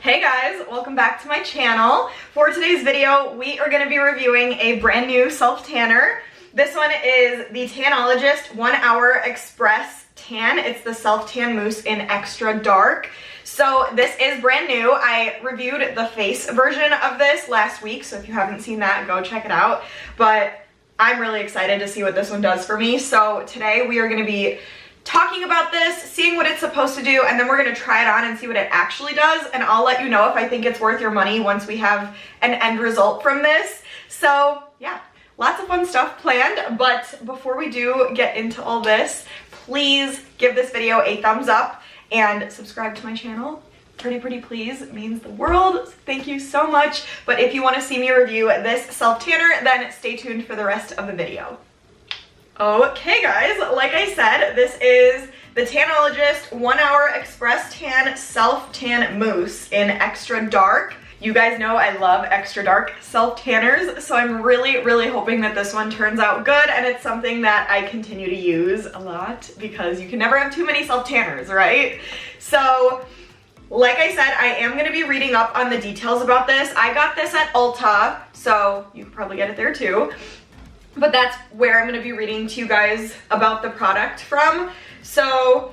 Hey guys, welcome back to my channel. For today's video, we are going to be reviewing a brand new self-tanner. This one is the Tanologist 1 Hour Express Tan. It's the self-tan mousse in extra dark. So this is brand new. I reviewed the face version of this last week, so if you haven't seen that, go check it out. But I'm really excited to see what this one does for me. So today we are going to be talking about this, seeing what it's supposed to do, and then we're going to try it on and see what it actually does, and I'll let you know if I think it's worth your money once we have an end result from this. So yeah, lots of fun stuff planned, but before we do get into all this, please give this video a thumbs up and subscribe to my channel. Pretty please, it means the world. Thank you so much. But if you want to see me review this self-tanner, then stay tuned for the rest of the video. Okay guys, like I said, this is the Tanologist 1 Hour Express Tan Self-Tan Mousse in extra dark. You guys know I love extra dark self-tanners, so I'm really hoping that this one turns out good and it's something that I continue to use a lot because you can never have too many self-tanners, right? So, like I said, I am going to be reading up on the details about this. I got this at Ulta, so you can probably get it there too. But that's where I'm going to be reading to you guys about the product from. So,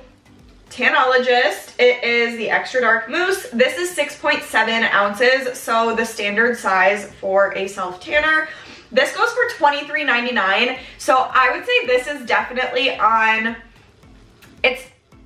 Tanologist, it is the extra dark mousse. This is 6.7 ounces, so the standard size for a self-tanner. This goes for $23.99, so I would say this is definitely on, it's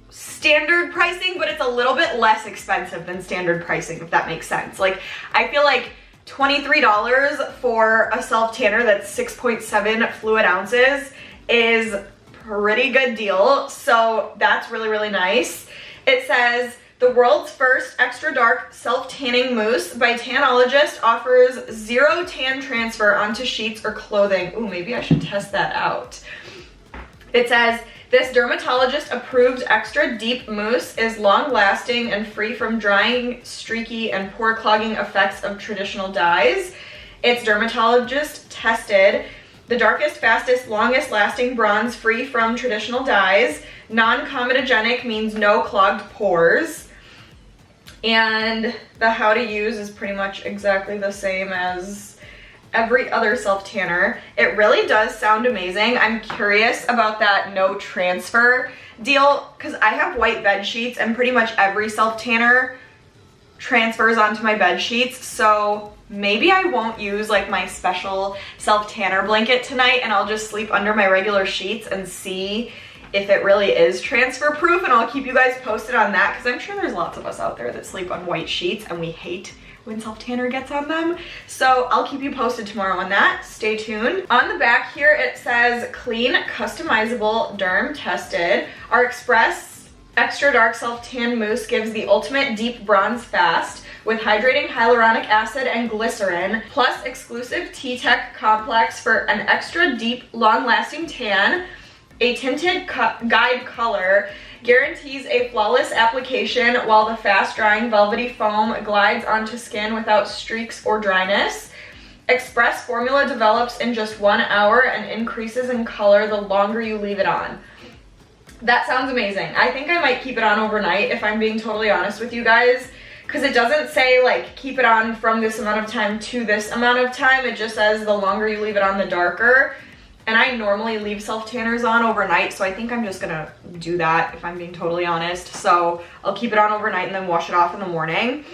standard pricing, but it's a little bit less expensive than standard pricing, if that makes sense. Like, I feel like $23 for a self-tanner that's 6.7 fluid ounces is pretty good deal, so that's really nice. It says, the world's first extra dark self-tanning mousse by Tanologist offers zero tan transfer onto sheets or clothing. Ooh, maybe I should test that out. It says, this dermatologist-approved extra deep mousse is long-lasting and free from drying, streaky, and pore-clogging effects of traditional dyes. It's dermatologist-tested. The darkest, fastest, longest-lasting bronze free from traditional dyes. Non-comedogenic means no clogged pores. And the how to use is pretty much exactly the same as every other self-tanner. It really does sound amazing. I'm curious about that no transfer deal because I have white bed sheets and pretty much every self-tanner transfers onto my bed sheets, so maybe I won't use like my special self-tanner blanket tonight and I'll just sleep under my regular sheets and see if it really is transfer proof, and I'll keep you guys posted on that because I'm sure there's lots of us out there that sleep on white sheets and we hate when self-tanner gets on them. So I'll keep you posted tomorrow on that. Stay tuned. On the back here it says clean, customizable, derm tested. Our Express Extra Dark Self-Tan Mousse gives the ultimate deep bronze fast with hydrating hyaluronic acid and glycerin, plus exclusive T-Tech complex for an extra deep, long-lasting tan. A tinted guide color guarantees a flawless application while the fast-drying velvety foam glides onto skin without streaks or dryness. Express formula develops in just 1 hour and increases in color the longer you leave it on. That sounds amazing. I think I might keep it on overnight if I'm being totally honest with you guys, because it doesn't say like keep it on from this amount of time to this amount of time. It just says the longer you leave it on, the darker. And I normally leave self-tanners on overnight, so I think I'm just gonna do that if I'm being totally honest. So I'll keep it on overnight and then wash it off in the morning.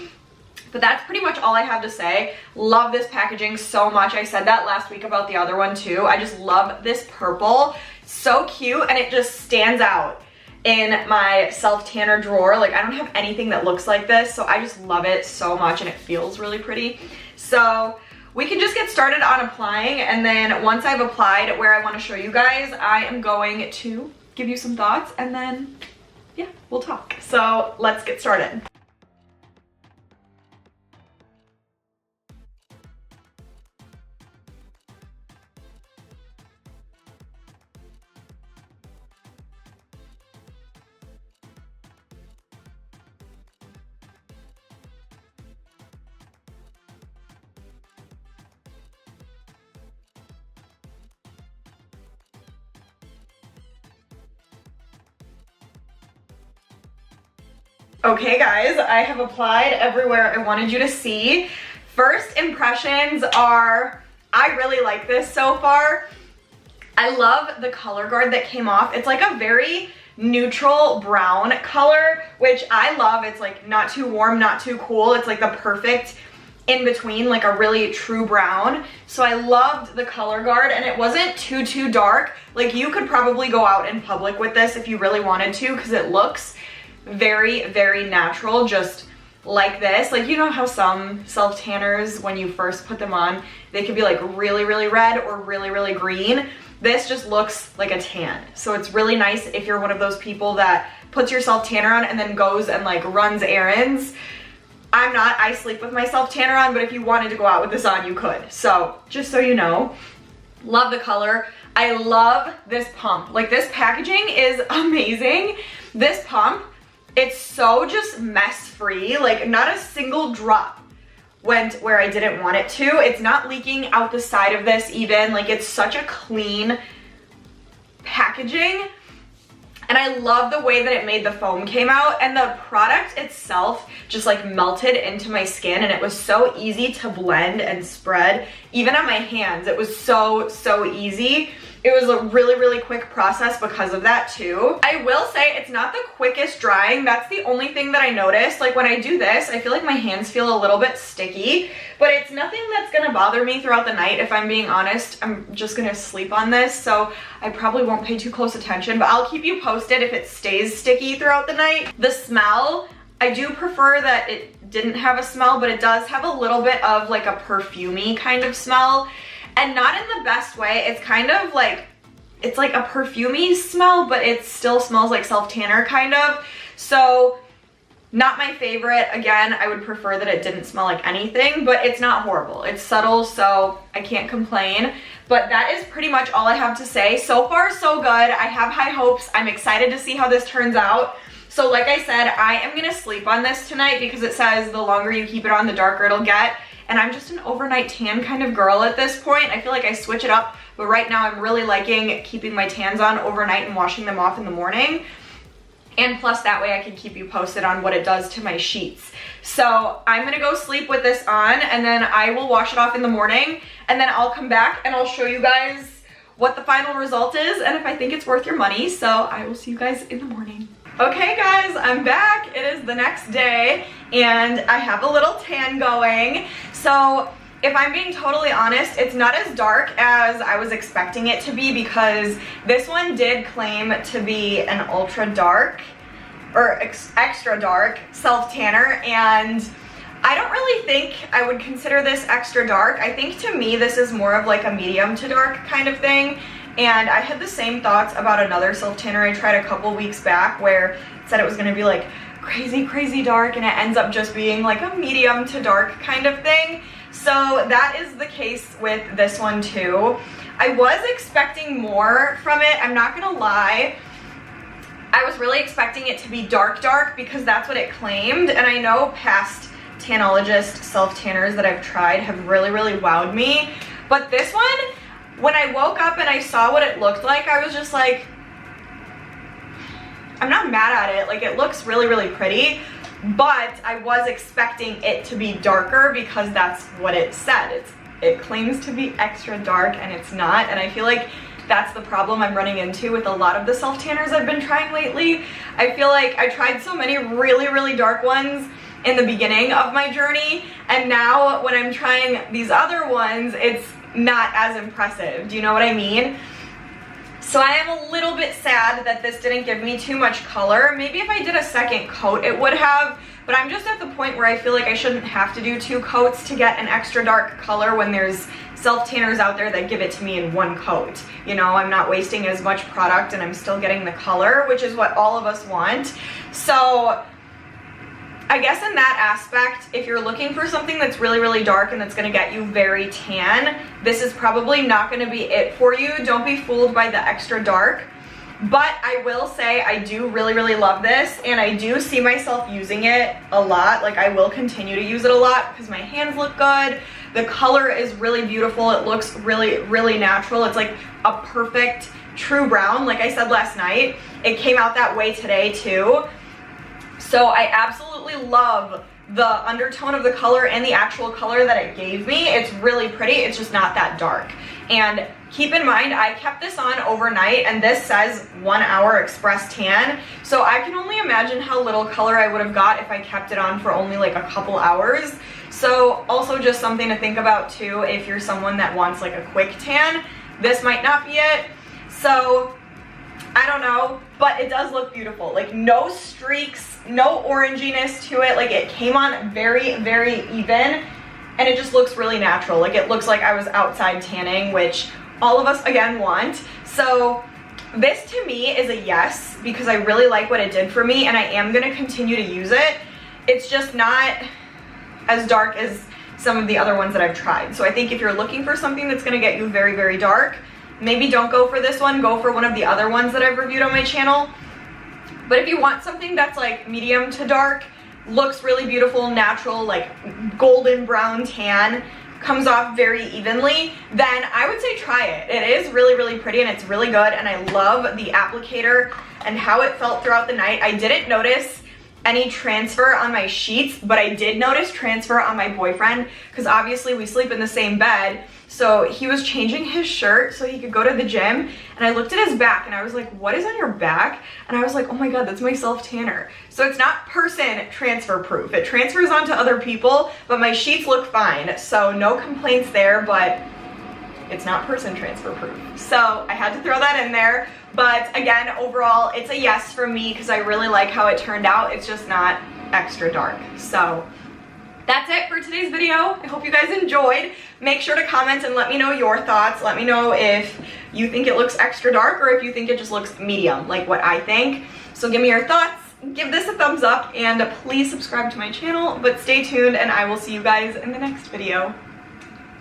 But that's pretty much all I have to say. Love this packaging so much. I said that last week about the other one too. I just love this purple. So cute, and it just stands out in my self-tanner drawer. Like, I don't have anything that looks like this, so I just love it so much, and it feels really pretty. So we can just get started on applying, and then once I've applied where I want to show you guys, I am going to give you some thoughts, and then yeah, we'll talk. So let's get started. Okay guys, I have applied everywhere I wanted you to see. First impressions are, I really like this so far. I love the color guard that came off. It's like a very neutral brown color, which I love. It's like not too warm, not too cool. It's like the perfect in between, like a really true brown. So I loved the color guard, and it wasn't too dark. Like you could probably go out in public with this if you really wanted to, because it looks very natural, just like this. Like, you know how some self tanners, when you first put them on, they could be like really red or really green. This just looks like a tan. So it's really nice if you're one of those people that puts your self tanner on and then goes and like runs errands. I'm not, I sleep with my self tanner on, but if you wanted to go out with this on, you could. So just so you know, love the color. I love this pump. Like, this packaging is amazing. This pump, it's so just mess free. Like, not a single drop went where I didn't want it to. It's not leaking out the side of this even. Like, it's such a clean packaging. And I love the way that it made the foam came out, and the product itself just like melted into my skin, and it was so easy to blend and spread. Even on my hands, it was so easy. It was a really quick process because of that too. I will say it's not the quickest drying. That's the only thing that I noticed. Like, when I do this, I feel like my hands feel a little bit sticky, but it's nothing that's gonna bother me throughout the night. If I'm being honest, I'm just gonna sleep on this, so I probably won't pay too close attention, but I'll keep you posted if it stays sticky throughout the night. The smell, I do prefer that it didn't have a smell, but it does have a little bit of like a perfumey kind of smell. And not in the best way. It's kind of like, it's like a perfumey smell, but it still smells like self-tanner kind of. So not my favorite. Again, I would prefer that it didn't smell like anything, but it's not horrible. It's subtle, so I can't complain. But that is pretty much all I have to say. So far, so good. I have high hopes. I'm excited to see how this turns out. So like I said, I am gonna sleep on this tonight because it says the longer you keep it on, the darker it'll get. And I'm just an overnight tan kind of girl at this point. I feel like I switch it up, but right now I'm really liking keeping my tans on overnight and washing them off in the morning. And plus that way I can keep you posted on what it does to my sheets. So I'm gonna go sleep with this on, and then I will wash it off in the morning, and then I'll come back and I'll show you guys what the final result is and if I think it's worth your money. So I will see you guys in the morning. Okay guys, I'm back. It is the next day and I have a little tan going. So if I'm being totally honest, it's not as dark as I was expecting it to be, because this one did claim to be an ultra dark or extra dark self tanner, and I don't really think I would consider this extra dark. I think to me this is more of like a medium to dark kind of thing. And I had the same thoughts about another self tanner I tried a couple weeks back where it said it was gonna be like crazy dark, and it ends up just being like a medium to dark kind of thing. So that is the case with this one too. I was expecting more from it, I'm not gonna lie. I was really expecting it to be dark because that's what it claimed, and I know past Tanologist self tanners that I've tried have really wowed me. But this one, when I woke up and I saw what it looked like, I was just like, I'm not mad at it. Like, it looks really pretty, but I was expecting it to be darker because that's what it said. It claims to be extra dark and it's not, and I feel like that's the problem I'm running into with a lot of the self tanners I've been trying lately. I feel like I tried so many really dark ones in the beginning of my journey, and now when I'm trying these other ones, it's not as impressive. Do you know what I mean? So I am a little bit sad that this didn't give me too much color. Maybe if I did a second coat it would have, but I'm just at the point where I feel like I shouldn't have to do 2 coats to get an extra dark color when there's self tanners out there that give it to me in 1 coat. You know, I'm not wasting as much product and I'm still getting the color, which is what all of us want. So I guess in that aspect, if you're looking for something that's really dark and that's gonna get you very tan, this is probably not gonna be it for you. Don't be fooled by the extra dark. But I will say I do really love this, and I do see myself using it a lot. Like, I will continue to use it a lot because my hands look good. The color is really beautiful. It looks really natural. It's like a perfect true brown. Like I said last night, it came out that way today too. So I absolutely love the undertone of the color and the actual color that it gave me. It's really pretty, it's just not that dark. And keep in mind, I kept this on overnight, and this says 1 hour express tan. So I can only imagine how little color I would have got if I kept it on for only like a couple hours. So also just something to think about too, if you're someone that wants like a quick tan, this might not be it. So I don't know, but it does look beautiful. Like no streaks, no oranginess to it. Like it came on very, very even, and it just looks really natural. Like it looks like I was outside tanning, which all of us again want. So this to me is a yes, because I really like what it did for me, and I am gonna continue to use it. It's just not as dark as some of the other ones that I've tried. So I think if you're looking for something that's gonna get you very, very dark, maybe don't go for this one, go for one of the other ones that I've reviewed on my channel. But if you want something that's like medium to dark, looks really beautiful, natural, like golden brown tan, comes off very evenly, then I would say try it. It is really, really pretty, and it's really good, and I love the applicator and how it felt throughout the night. I didn't notice any transfer on my sheets, but I did notice transfer on my boyfriend, because obviously we sleep in the same bed. So he was changing his shirt so he could go to the gym, and I looked at his back and I was like, what is on your back? And I was like, oh my god, that's my self-tanner. So it's not person transfer proof. It transfers onto other people, but my sheets look fine. So no complaints there, but it's not person transfer proof. So I had to throw that in there. But again, overall, it's a yes for me because I really like how it turned out. It's just not extra dark. So that's it for today's video. I hope you guys enjoyed. Make sure to comment and let me know your thoughts. Let me know if you think it looks extra dark or if you think it just looks medium, like what I think. So give me your thoughts, give this a thumbs up, and please subscribe to my channel. But stay tuned, and I will see you guys in the next video.